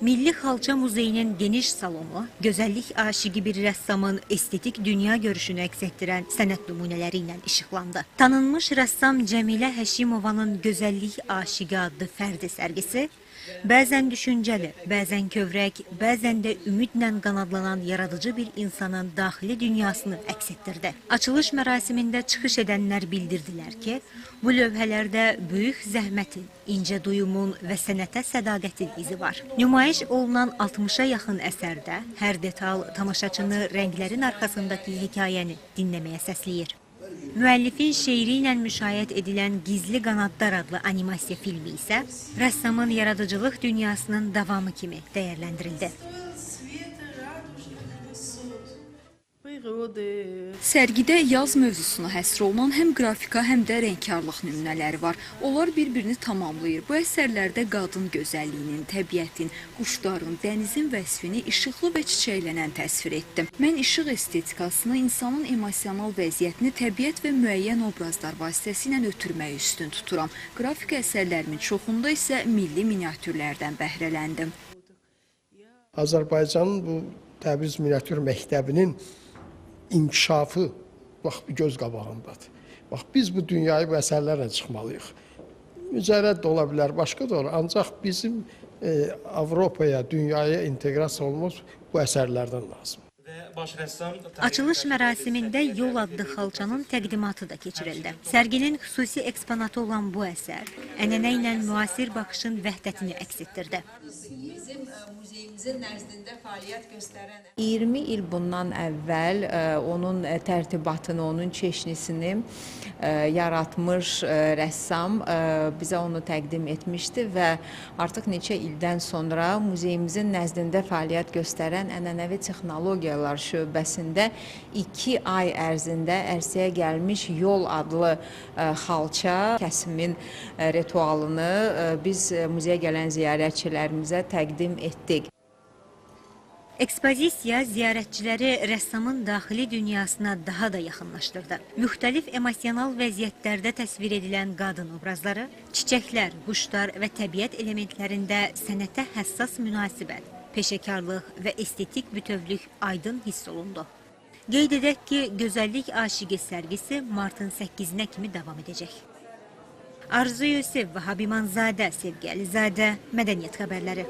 Milli Xalça Muzeyinin geniş salonu, gözəllik aşıqı bir rəssamın estetik dünya görüşünü əks etdirən sənət nümunələri ilə işıqlandı. Tanınmış rəssam Cəmilə Həşimovanın Gözəllik aşıqı adlı fərdi sərgisi, bəzən düşüncəli, bəzən kövrək, bəzən də ümidlə qanadlanan yaradıcı bir insanın daxili dünyasını əks etdirdi. Açılış mərasimində çıxış edənlər bildirdilər ki, bu lövhələrdə böyük zəhmətin, incə duyumun və sənətə sədaqətin izi var. Nümayiş olunan 60-a yaxın əsərdə hər detal tamaşaçını rənglərin arxasındakı hekayəni dinləməyə səsləyir. Müəllifin şeiri ilə müşahidə edilən Gizli Qanadlar adlı animasiya filmi isə rəssamın yaradıcılıq dünyasının davamı kimi dəyərləndirildi. Sərgidə yaz mövzusuna həsr olunan həm qrafika, həm də rəngkarlıq nümunələri var. Onlar bir-birini tamamlayır. Bu əsərlərdə qadın gözəlliyinin, təbiətin, quşların, dənizin vəsfini işıqlı və çiçəklənən təsvir etdim. Mən işıq estetikasını, insanın emosional vəziyyətini təbiət və müəyyən obrazlar vasitəsilə ötürməyi üstün tuturam. Qrafika əsərlərimin çoxunda isə milli miniatürlərdən bəhrələndim. Azərbaycanın bu Təbriz Miniatür Məktəbinin inkişafı bax bir göz qabağındadır. Bax biz bu dünyayı bu əsərlərlə çıxmalıyıq. Mücərrəd də ola bilər, başqa da olur. Ancaq bizim Avropaya, dünyaya inteqrasiya olmamız bu əsərlərdən lazım. Açılış mərasimində Yol adlı xalçanın təqdimatı da keçirildi. Sərginin xüsusi eksponatı olan bu əsər ənənə ilə müasir baxışın vəhdətini əks etdirdi. Muzeyimizin nəzdində fəaliyyət göstərən 20 il bundan əvvəl onun tərtibatını, onun çeşnisini yaratmış rəssam bizə onu təqdim etmişdi və artıq neçə ildən sonra muzeyimizin nəzdində fəaliyyət göstərən ənənəvi texnologiyalar şöbəsində 2 ay ərzində ərsəyə gəlmiş Yol adlı xalça kəsimin ritualını biz muzeyə gələn ziyarətçilərimizə təqdim etdik. Ekspozisiya ziyarətçiləri rəssamın daxili dünyasına daha da yaxınlaşdırdı. Müxtəlif emosional vəziyyətlərdə təsvir edilən qadın obrazları, çiçəklər, quşlar və təbiət elementlərində sənətə həssas münasibət, peşəkarlıq və estetik bütövlük aydın hiss olundu. Qeyd edək ki, Gözəllik aşıqı sərgisi martın 8-nə kimi davam edəcək. Arzu Yusif və Habimanzadə, Sevgi Əlizadə, Mədəniyyət xəbərləri.